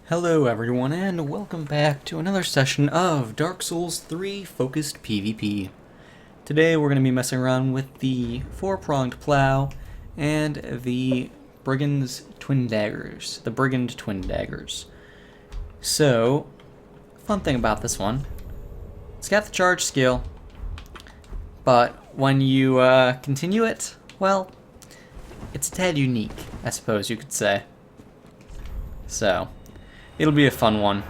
Hello everyone and welcome back to another session of Dark Souls 3 focused PvP. Today we're going to be messing around with the Pronged Plow and the Brigand's Twindaggers. The Brigand Twindaggers. So, fun thing about this one, it's got the charge skill, but when you continue it, well, it's a tad unique, I suppose you could say. So, it'll be a fun one.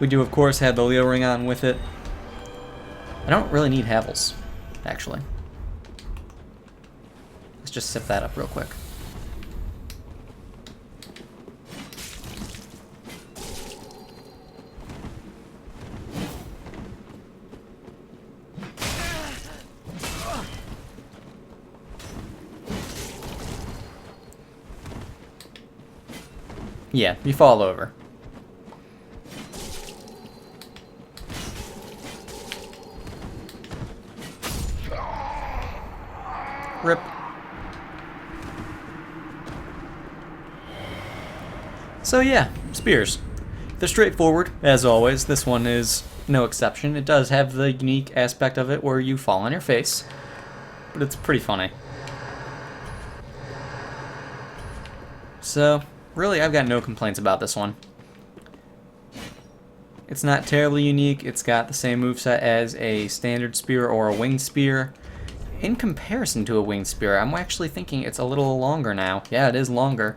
We do, of course, have the Leo ring on with it. I don't really need Havels, actually. Let's just sip that up real quick. Yeah, you fall over. Rip. So yeah, spears. They're straightforward, as always. This one is no exception. It does have the unique aspect of it where you fall on your face, but it's pretty funny. So, really, I've got no complaints about this one. It's not terribly unique. It's got the same moveset as a standard spear or a winged spear. In comparison to a winged spear, I'm actually thinking it's a little longer now. Yeah, it is longer.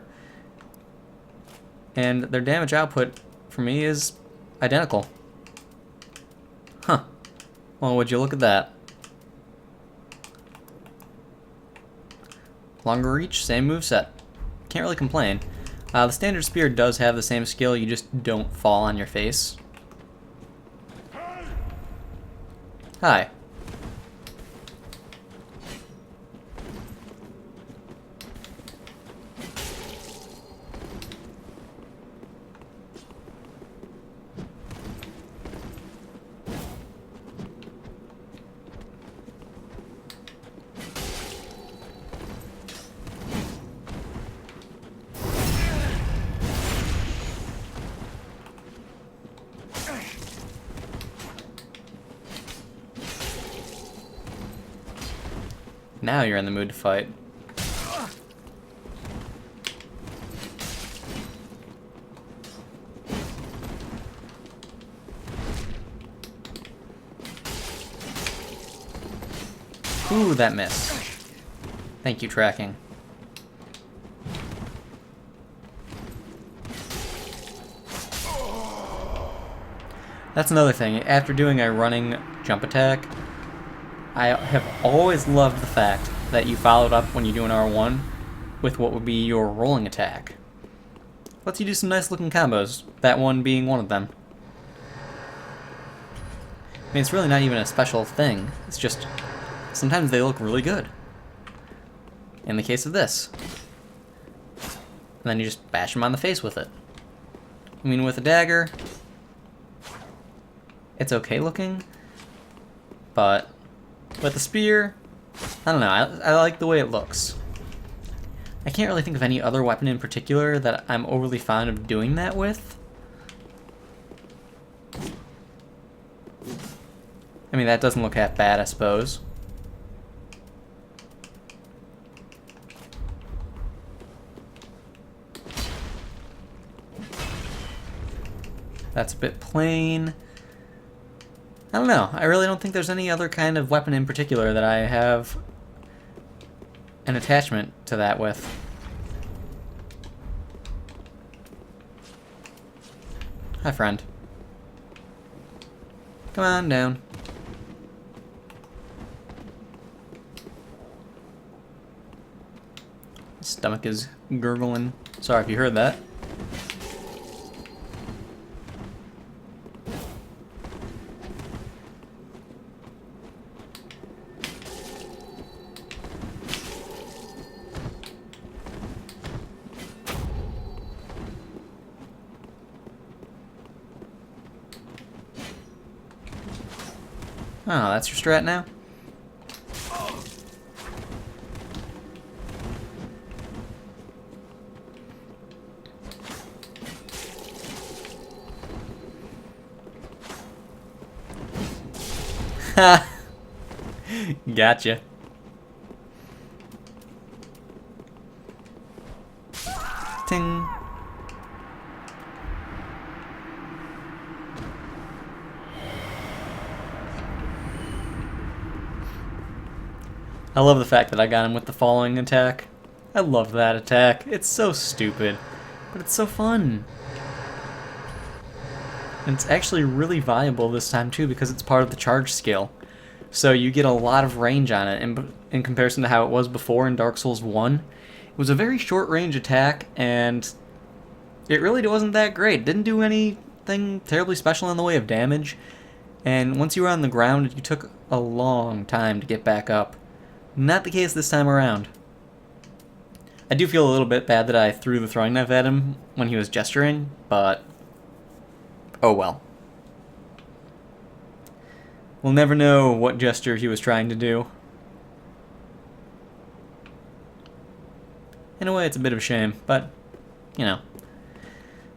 And their damage output, for me, is identical. Huh. Well, would you look at that? Longer reach, same moveset. Can't really complain. The standard spear does have the same skill, you just don't fall on your face. Hi. Now you're in the mood to fight. Ooh, that missed. Thank you, tracking. That's another thing. After doing a running jump attack, I have always loved the fact that you followed up when you do an R1 with what would be your rolling attack. Lets you do some nice looking combos, that one being one of them. I mean, it's really not even a special thing, it's just sometimes they look really good. In the case of this. And then you just bash them on the face with it. I mean, with a dagger, it's okay looking, but with the spear, I don't know, I like the way it looks. I can't really think of any other weapon in particular that I'm overly fond of doing that with. I mean, that doesn't look half bad, I suppose. That's a bit plain. I don't know. I really don't think there's any other kind of weapon in particular that I have an attachment to that with. Hi, friend. Come on down. Stomach is gurgling. Sorry if you heard that. Oh, that's your strat now? Gotcha. Ting. I love the fact that I got him with the falling attack. I love that attack. It's so stupid, but it's so fun. And it's actually really valuable this time too because it's part of the charge skill. So you get a lot of range on it in comparison to how it was before in Dark Souls 1. It was a very short range attack and it really wasn't that great. It didn't do anything terribly special in the way of damage. And once you were on the ground, you took a long time to get back up. Not the case this time around. I do feel a little bit bad that I threw the throwing knife at him when he was gesturing, but oh well. We'll never know what gesture he was trying to do. In a way, it's a bit of a shame, but, you know,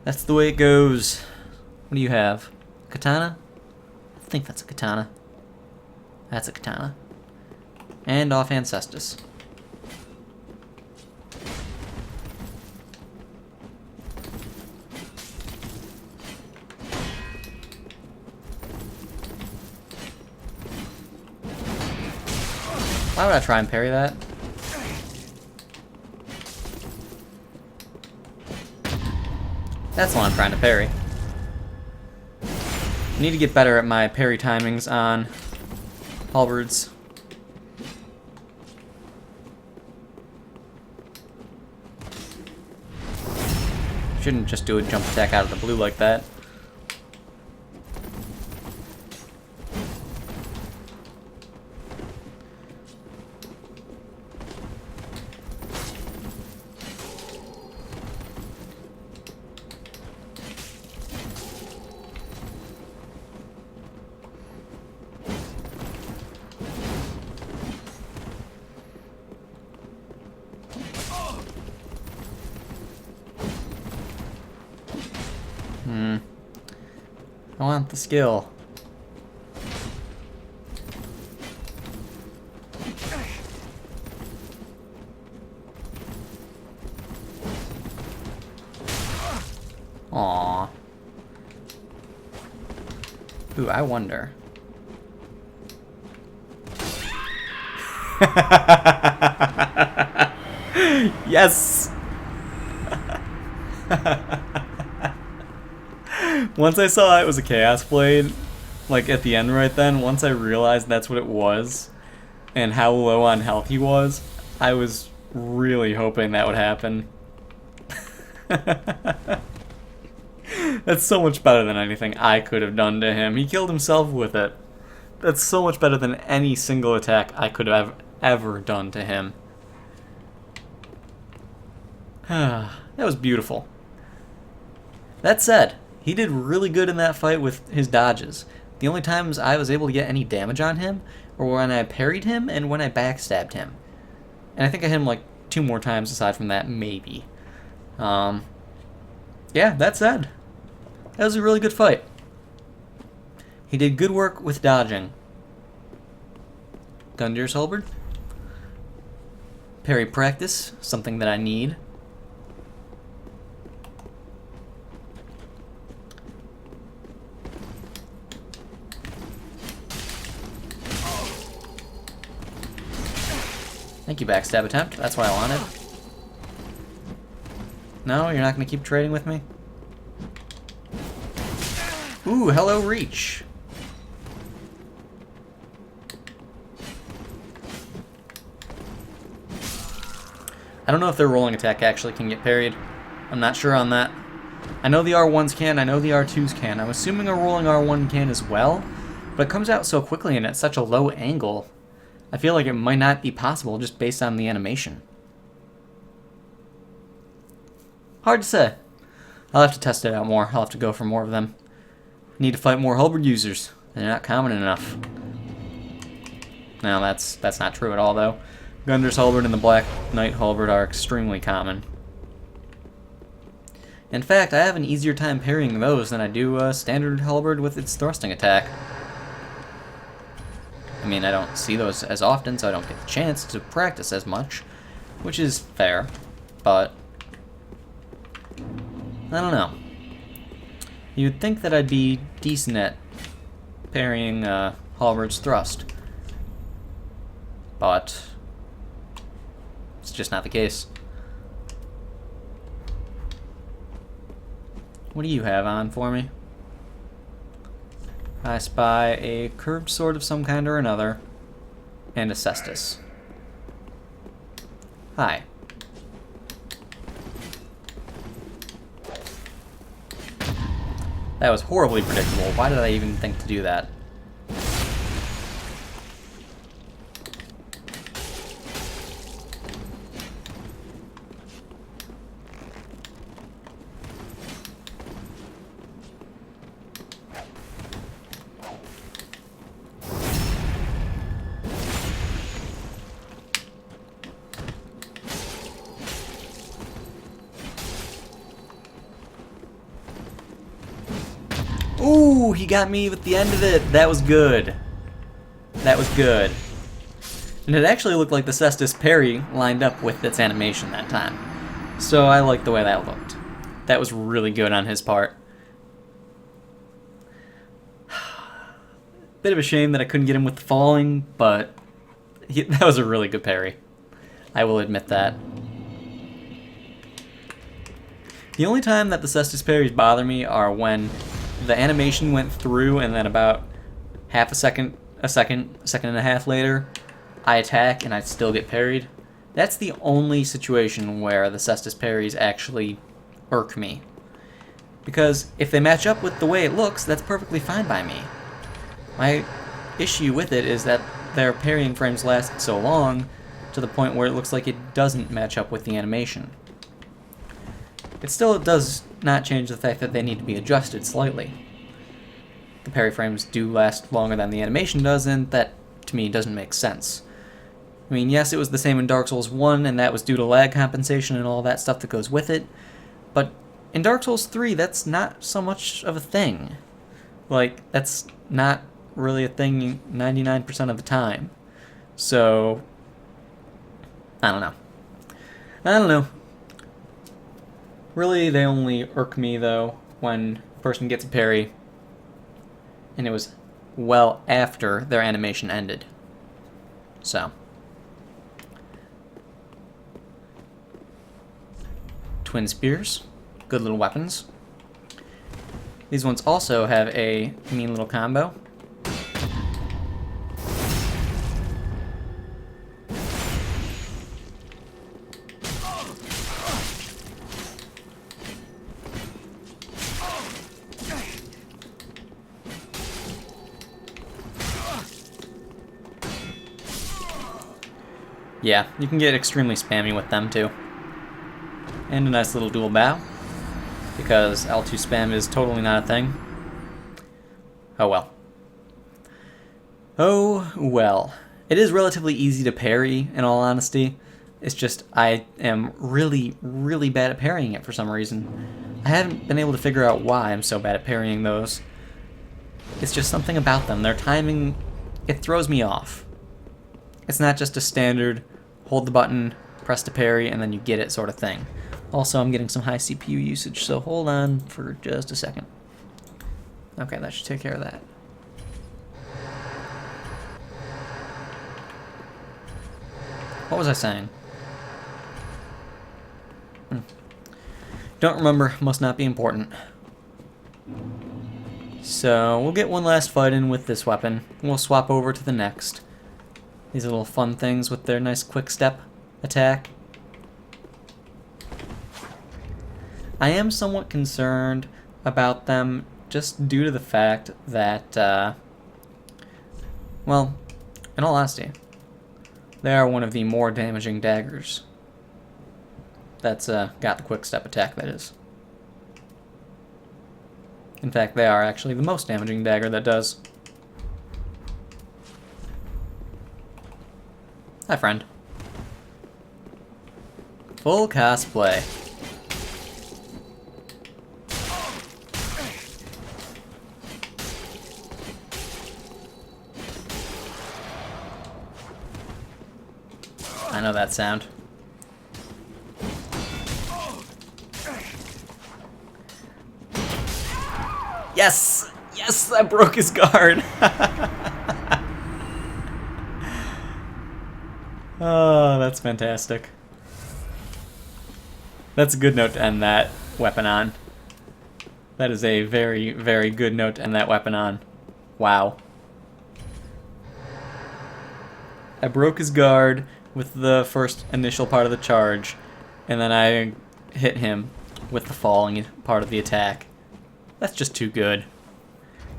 that's the way it goes. What do you have? Katana? I think that's a katana. That's a katana. And offhand cestus. Why would I try and parry that? That's what I'm trying to parry. I need to get better at my parry timings on halberds. Shouldn't just do a jump attack out of the blue like that. I want the skill. Aww. Ooh, I wonder. Yes! Once I saw it was a Chaos Blade, like at the end right then, once I realized that's what it was, and how low on health he was, I was really hoping that would happen. That's so much better than anything I could have done to him. He killed himself with it. That's so much better than any single attack I could have ever done to him. That was beautiful. That said, he did really good in that fight with his dodges. The only times I was able to get any damage on him were when I parried him and when I backstabbed him. And I think I hit him like 2 more times aside from that, maybe. Yeah, that said, that was a really good fight. He did good work with dodging. Gundir's halberd. Parry practice, something that I need. Thank you, backstab attempt. That's what I wanted. No, you're not going to keep trading with me? Ooh, hello, reach. I don't know if their rolling attack actually can get parried. I'm not sure on that. I know the R1s can, I know the R2s can. I'm assuming a rolling R1 can as well, but it comes out so quickly and at such a low angle. I feel like it might not be possible just based on the animation. Hard to say. I'll have to test it out more. I'll have to go for more of them. Need to fight more halberd users. They're not common enough. No, that's not true at all, though. Gundir's halberd and the Black Knight halberd are extremely common. In fact, I have an easier time parrying those than I do a standard halberd with its thrusting attack. mean, I don't see those as often, so I don't get the chance to practice as much, which is fair, but I don't know. You'd think that I'd be decent at parrying Halberd's thrust, but it's just not the case. What do you have on for me? I spy a curved sword of some kind or another, and a cestus. Hi. That was horribly predictable. Why did I even think to do that? Ooh, he got me with the end of it. That was good. That was good. And it actually looked like the cestus parry lined up with its animation that time. So I liked the way that looked. That was really good on his part. Bit of a shame that I couldn't get him with the falling, but that was a really good parry. I will admit that. The only time that the cestus parries bother me are when the animation went through and then about half a second and a half later, I attack and I still get parried. That's the only situation where the cestus parries actually irk me. Because if they match up with the way it looks, that's perfectly fine by me. My issue with it is that their parrying frames last so long to the point where it looks like it doesn't match up with the animation. It still does not change the fact that they need to be adjusted slightly. The parry frames do last longer than the animation does, and that, to me, doesn't make sense. I mean, yes, it was the same in Dark Souls 1, and that was due to lag compensation and all that stuff that goes with it, but in Dark Souls 3, that's not so much of a thing. Like, that's not really a thing 99% of the time. So, I don't know. Really, they only irk me, though, when a person gets a parry, and it was well after their animation ended. So. Twin spears. Good little weapons. These ones also have a mean little combo. Yeah, you can get extremely spammy with them too. And a nice little dual bow, because L2 spam is totally not a thing. Oh well. Oh well. It is relatively easy to parry, in all honesty. It's just I am really, really bad at parrying it for some reason. I haven't been able to figure out why I'm so bad at parrying those. It's just something about them. Their timing, it throws me off. It's not just a standard hold the button, press to parry, and then you get it sort of thing. Also, I'm getting some high CPU usage, so hold on for just a second. Okay, that should take care of that. What was I saying? Don't remember, must not be important. So, we'll get one last fight in with this weapon. We'll swap over to the next. These little fun things with their nice quick step attack. I am somewhat concerned about them just due to the fact that, well, in all honesty, they are one of the more damaging daggers. That's got the quick step attack, that is. In fact, they are actually the most damaging dagger that does. Hi, friend. Full cosplay. I know that sound. Yes! Yes, that broke his guard! Oh, that's fantastic. That's a good note to end that weapon on. That is a very, very good note to end that weapon on. Wow. I broke his guard with the first initial part of the charge, and then I hit him with the falling part of the attack. That's just too good.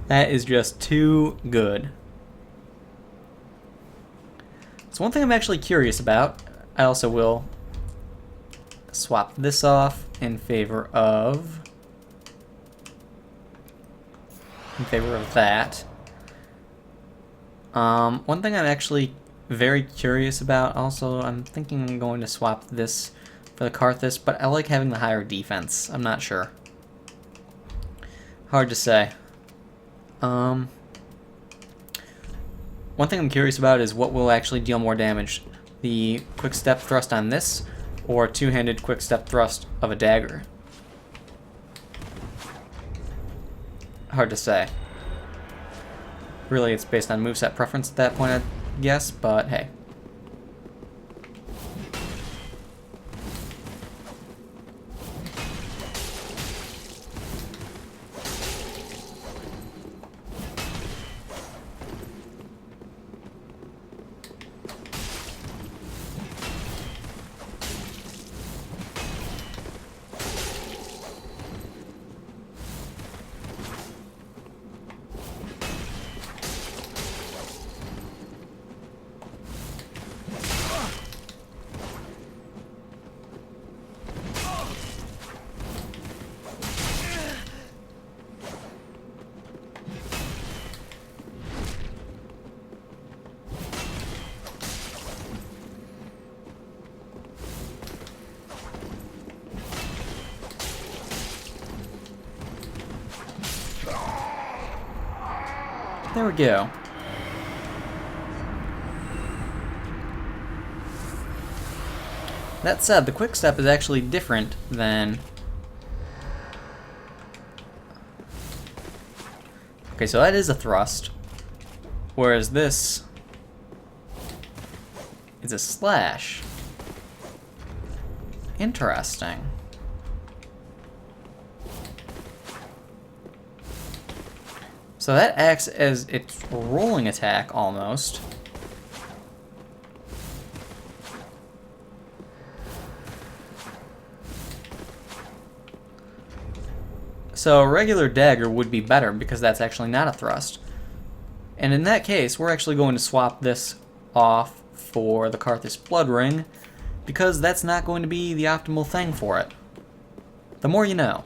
That is just too good. So one thing I'm actually curious about, I also will swap this off in favor of that. One thing I'm actually very curious about, also, I'm thinking I'm going to swap this for the Karthus, but I like having the higher defense. I'm not sure. Hard to say. One thing I'm curious about is what will actually deal more damage. The quick step thrust on this, or two-handed quick step thrust of a dagger. Hard to say. Really, it's based on moveset preference at that point, I guess, but hey. There we go. That said, the quick step is actually different than... Okay, so that is a thrust, whereas this is a slash. Interesting. So that acts as its rolling attack, almost. So a regular dagger would be better, because that's actually not a thrust. And in that case, we're actually going to swap this off for the Karthus Blood Ring, because that's not going to be the optimal thing for it. The more you know.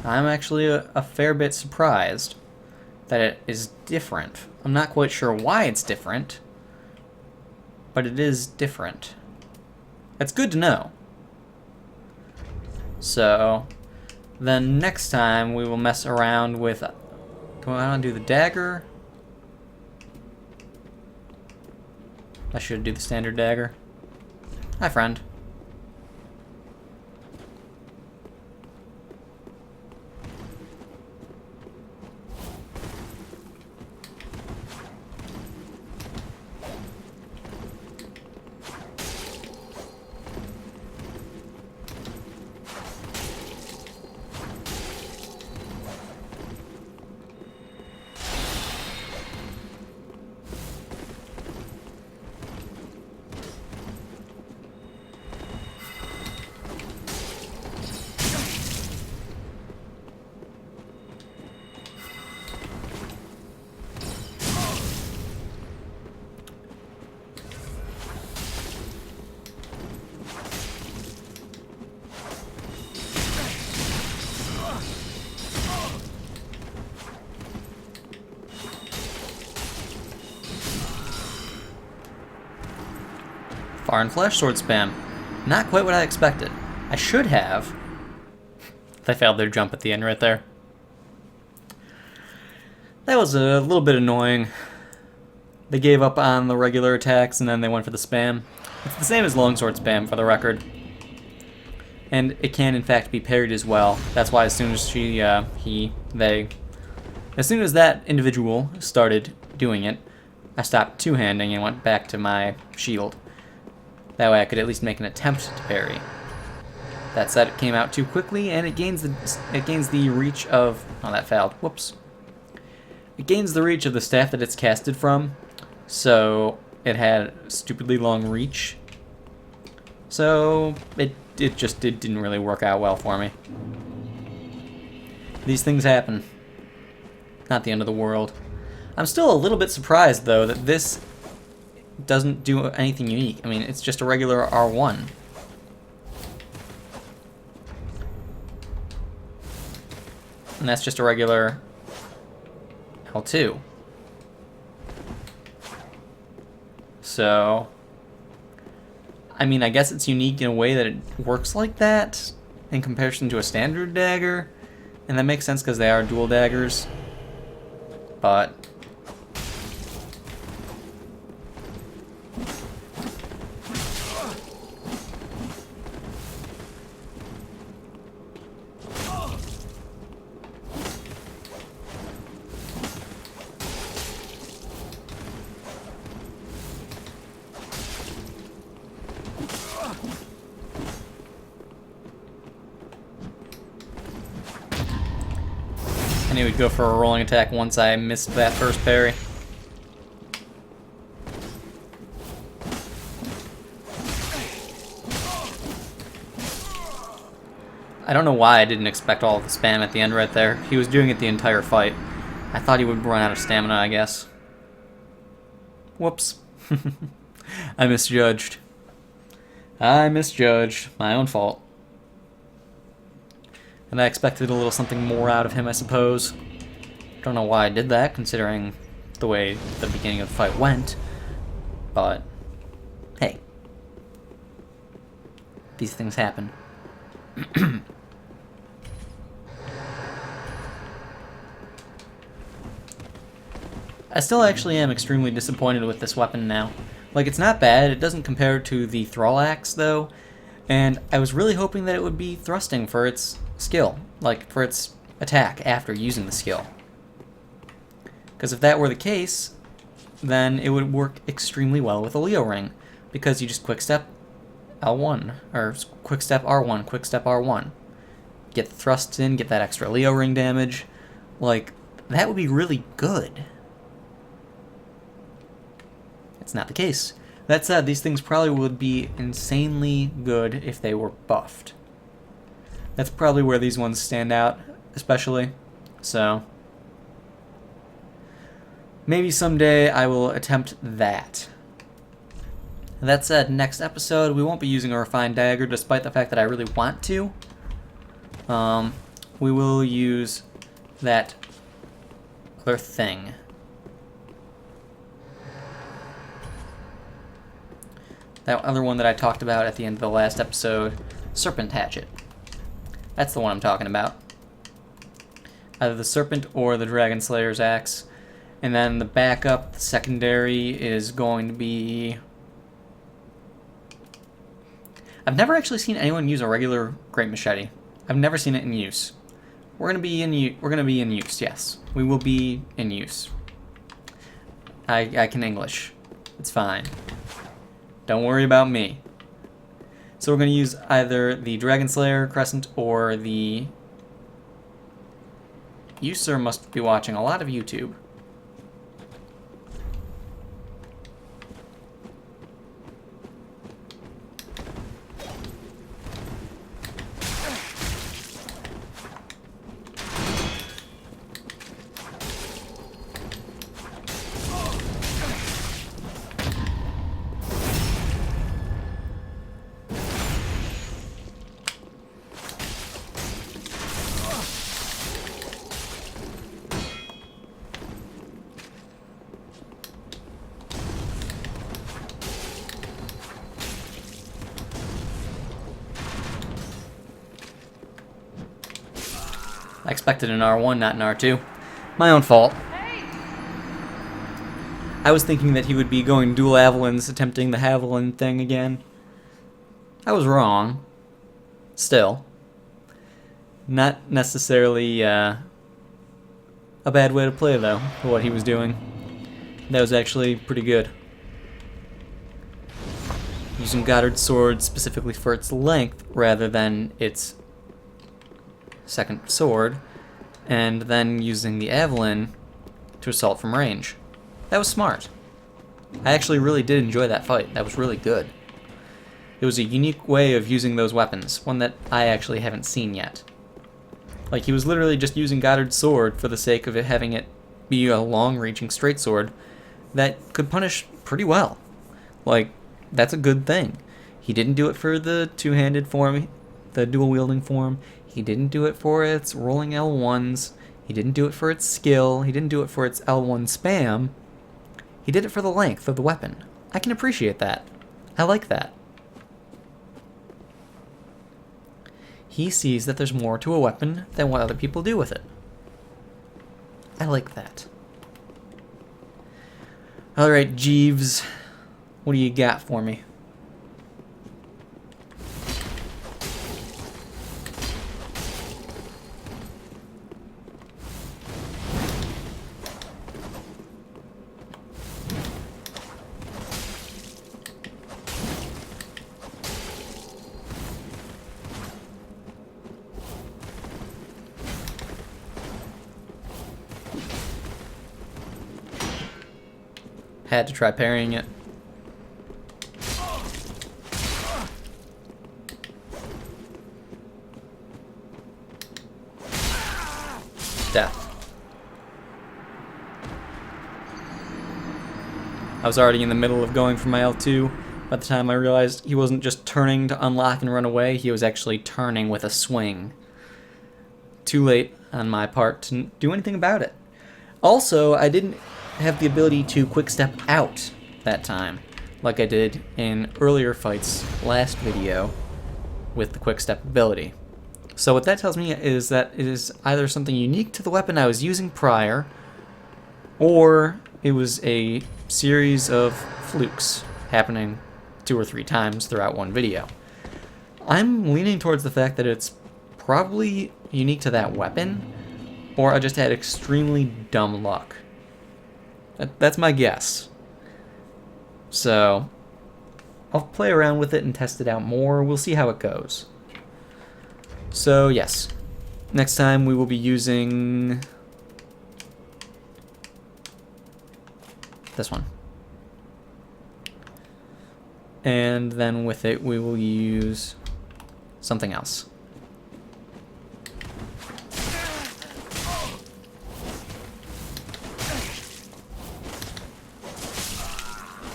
I'm actually a fair bit surprised that it is different. I'm not quite sure why it's different, but it is different. That's good to know. So, then next time we will mess around with... Do I want to do the dagger? I should do the standard dagger. Hi, friend. Fire and Flash Sword spam. Not quite what I expected. I should have. They failed their jump at the end right there. That was a little bit annoying. They gave up on the regular attacks and then they went for the spam. It's the same as longsword spam, for the record. And it can in fact be parried as well. That's why as soon as as soon as that individual started doing it, I stopped two-handing and went back to my shield. That way I could at least make an attempt to parry. That said, it came out too quickly, and it gains the reach of... Oh, that failed. Whoops. It gains the reach of the staff that it's casted from, so it had stupidly long reach. So it didn't really work out well for me. These things happen. Not the end of the world. I'm still a little bit surprised, though, that this doesn't do anything unique. I mean, it's just a regular R1. And that's just a regular L2. So, I mean, I guess it's unique in a way that it works like that in comparison to a standard dagger. And that makes sense because they are dual daggers. But and he would go for a rolling attack once I missed that first parry. I don't know why I didn't expect all of the spam at the end right there. He was doing it the entire fight. I thought he would run out of stamina, I guess. Whoops. I misjudged. I misjudged. My own fault. And I expected a little something more out of him, I suppose. Don't know why I did that, considering the way the beginning of the fight went. But, hey. These things happen. I still actually am extremely disappointed with this weapon now. Like, it's not bad. It doesn't compare to the Thrall Axe, though. And I was really hoping that it would be thrusting for its skill. Like, for its attack after using the skill. Because if that were the case, then it would work extremely well with a Leo Ring. Because you just quick step L1, or quick step R1, quick step R1. Get the thrusts in, get that extra Leo Ring damage. Like, that would be really good. It's not the case. That said, these things probably would be insanely good if they were buffed. That's probably where these ones stand out, especially. So, maybe someday I will attempt that. That said, next episode we won't be using a refined dagger, despite the fact that I really want to. We will use that other thing. That other one that I talked about at the end of the last episode, Serpent Hatchet. That's the one I'm talking about. Either the Serpent or the Dragon Slayer's Axe. And then the backup, the secondary, is going to be... I've never actually seen anyone use a regular Great Machete. I've never seen it in use. We're gonna be in use, yes. We will be in use. I can English. It's fine. Don't worry about me. So we're going to use either the Dragon Slayer Crescent or the... You, sir, must be watching a lot of YouTube. I expected an R1, not an R2. My own fault. Hey, I was thinking that he would be going dual Avalons, attempting the Haviland thing again. I was wrong. Still. Not necessarily a bad way to play, though, for what he was doing. That was actually pretty good. Using Goddard's sword specifically for its length rather than its second sword, and then using the Avalon to assault from range. That was smart. I actually really did enjoy that fight. That was really good. It was a unique way of using those weapons, one that I actually haven't seen yet. Like, he was literally just using Goddard's sword for the sake of it having it be a long-reaching straight sword that could punish pretty well. Like, that's a good thing. He didn't do it for the two-handed form, the dual-wielding form. He didn't do it for its rolling L1s. He didn't do it for its skill. He didn't do it for its L1 spam. He did it for the length of the weapon. I can appreciate that. I like that. He sees that there's more to a weapon than what other people do with it. I like that. Alright, Jeeves. What do you got for me? Had to try parrying it. Death. I was already in the middle of going for my L2 by the time I realized he wasn't just turning to unlock and run away, he was actually turning with a swing. Too late on my part to do anything about it. Also, I didn't have the ability to quick step out that time, like I did in earlier fights last video with the quick step ability. So what that tells me is that it is either something unique to the weapon I was using prior, or it was a series of flukes happening 2 or 3 times throughout one video. I'm leaning towards the fact that it's probably unique to that weapon, or I just had extremely dumb luck. That's my guess. So, I'll play around with it and test it out more. We'll see how it goes. So, yes. Next time we will be using this one. And then with it we will use something else.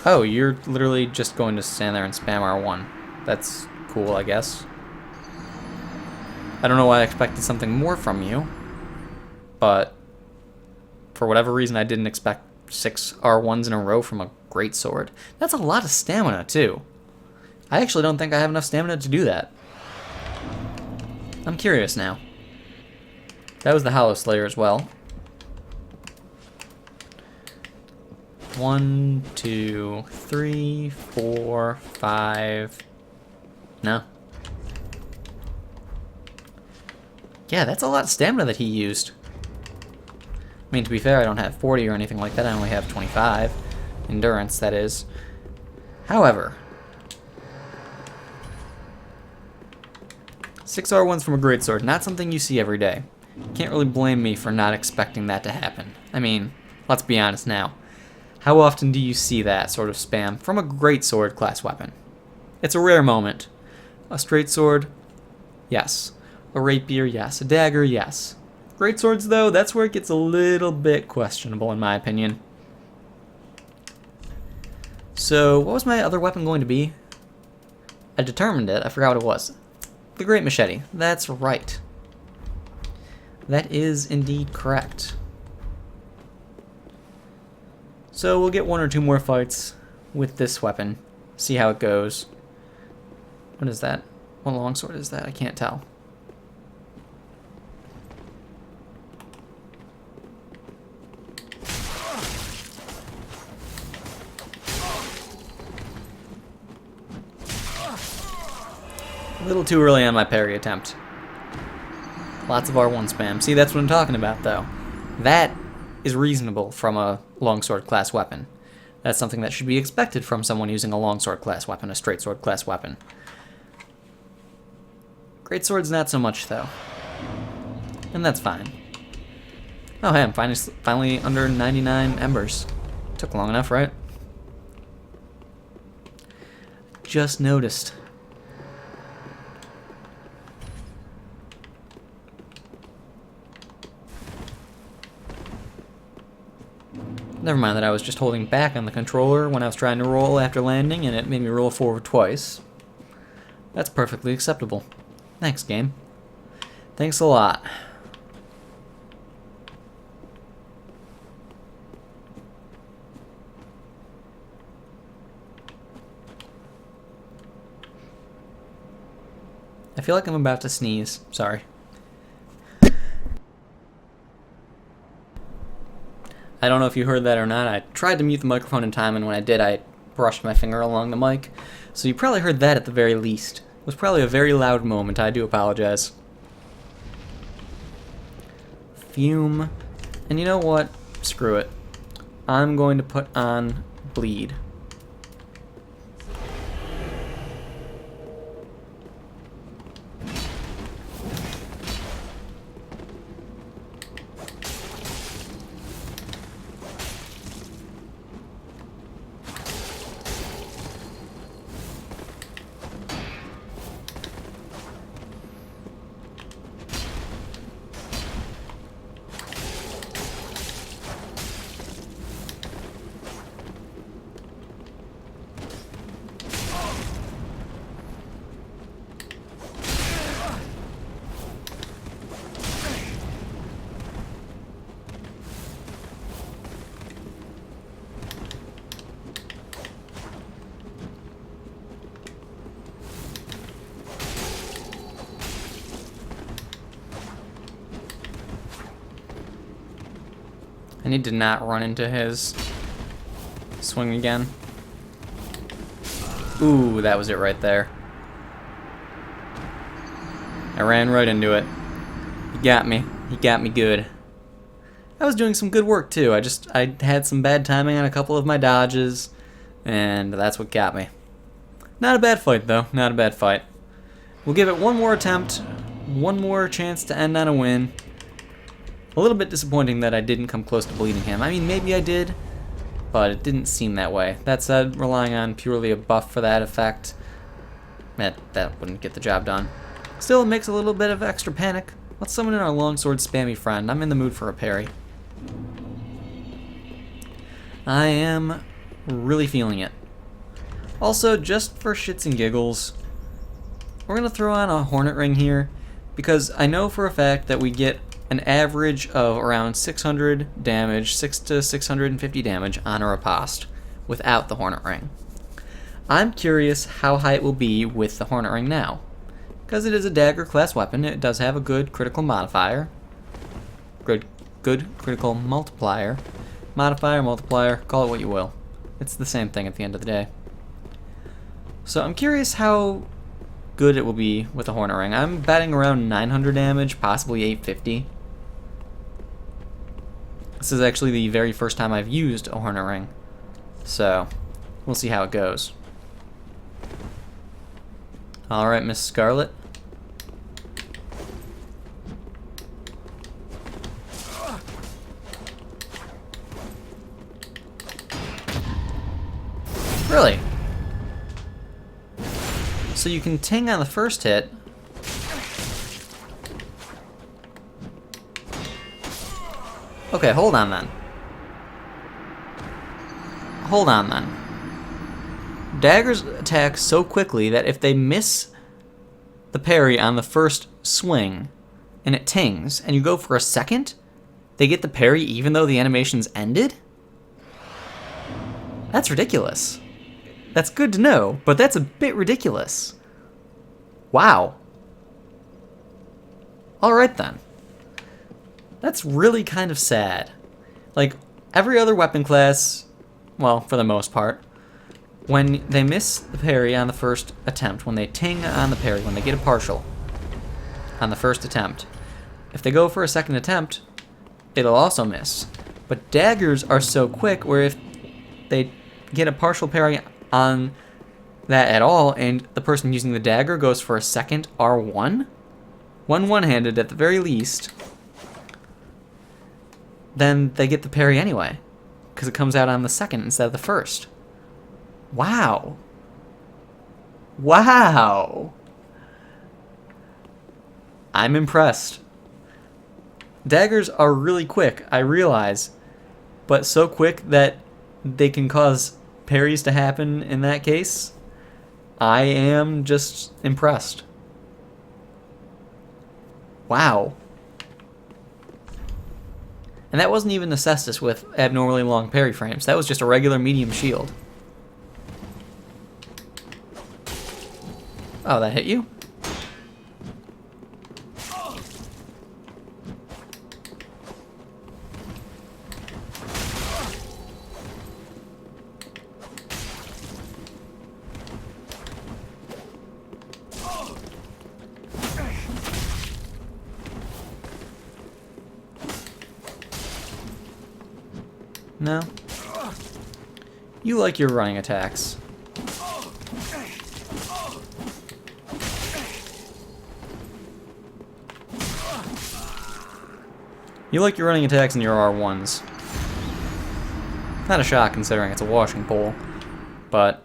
Oh, you're literally just going to stand there and spam R1. That's cool, I guess. I don't know why I expected something more from you, but for whatever reason I didn't expect 6 R1s in a row from a greatsword. That's a lot of stamina, too. I actually don't think I have enough stamina to do that. I'm curious now. That was the Hollow Slayer as well. 1, 2, 3, 4, 5. No. Yeah, that's a lot of stamina that he used. I mean, to be fair, I don't have 40 or anything like that. I only have 25. Endurance, that is. However, 6 R1s from a greatsword, not something you see every day. Can't really blame me for not expecting that to happen. I mean, let's be honest now. How often do you see that sort of spam from a greatsword class weapon? It's a rare moment. A straight sword, yes. A rapier, yes. A dagger, yes. Greatswords, though, that's where it gets a little bit questionable, in my opinion. So, what was my other weapon going to be? I determined it. I forgot what it was. The Great Machete. That's right. That is indeed correct. So we'll get 1 or 2 more fights with this weapon. See how it goes. What is that? What longsword is that? I can't tell. A little too early on my parry attempt. Lots of R1 spam. See, that's what I'm talking about, though. That is reasonable from a longsword class weapon. That's something that should be expected from someone using a longsword class weapon, a straight sword class weapon. Greatsword's not so much, though. And that's fine. Oh, hey, I'm finally under 99 embers. Took long enough, right? Just noticed. Never mind that I was just holding back on the controller when I was trying to roll after landing, and it made me roll forward twice. That's perfectly acceptable. Thanks, game. Thanks a lot. I feel like I'm about to sneeze. Sorry. I don't know if you heard that or not. I tried to mute the microphone in time, and when I did, I brushed my finger along the mic. So you probably heard that at the very least. It was probably a very loud moment. I do apologize. Fume. And you know what? Screw it. I'm going to put on bleed. I need to not run into his swing again. Ooh, that was it right there. I ran right into it. He got me. He got me good. I was doing some good work too. I had some bad timing on a couple of my dodges, and that's what got me. Not a bad fight though. Not a bad fight. We'll give it one more attempt, one more chance to end on a win. A little bit disappointing that I didn't come close to bleeding him. I mean, maybe I did, but it didn't seem that way. That said, relying on purely a buff for that effect, that wouldn't get the job done. Still, it makes a little bit of extra panic. Let's summon in our longsword spammy friend. I'm in the mood for a parry. I am really feeling it. Also, just for shits and giggles, we're going to throw on a hornet ring here, because I know for a fact that we get an average of around 600 damage, 6 to 650 damage on a riposte without the hornet ring. I'm curious how high it will be with the hornet ring now. Because it is a dagger class weapon, it does have a good critical modifier. Good critical multiplier. Modifier, multiplier, call it what you will. It's the same thing at the end of the day. So I'm curious how good it will be with the hornet ring. I'm betting around 900 damage, possibly 850. This is actually the very first time I've used a hornet ring, so we'll see how it goes. Alright, Miss Scarlet. Really? So you can ting on the first hit. Okay, hold on then. Hold on then. Daggers attack so quickly that if they miss the parry on the first swing and it tings and you go for a second, they get the parry even though the animation's ended? That's ridiculous. That's good to know, but that's a bit ridiculous. Wow. Alright then. That's really kind of sad. Like, every other weapon class, well, for the most part, when they miss the parry on the first attempt, when they ting on the parry, when they get a partial on the first attempt, if they go for a second attempt, it'll also miss. But daggers are so quick where if they get a partial parry on that at all and the person using the dagger goes for a second R1, one-handed at the very least, then they get the parry anyway, because it comes out on the second instead of the first. Wow. Wow. I'm impressed. Daggers are really quick, I realize, but so quick that they can cause parries to happen in that case. I am just impressed. Wow. And that wasn't even the Cestus with abnormally long parry frames. That was just a regular medium shield. Oh, that hit you? No? You like your running attacks. You like your running attacks and your R1s. Not a shock considering it's a washing pole, but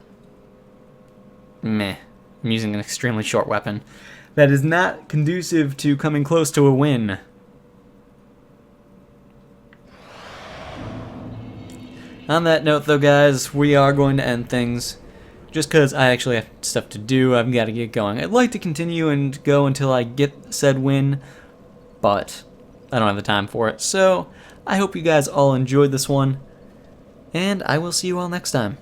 meh. I'm using an extremely short weapon. That is not conducive to coming close to a win. On that note, though, guys, we are going to end things. Just because I actually have stuff to do, I've got to get going. I'd like to continue and go until I get said win, but I don't have the time for it. So, I hope you guys all enjoyed this one, and I will see you all next time.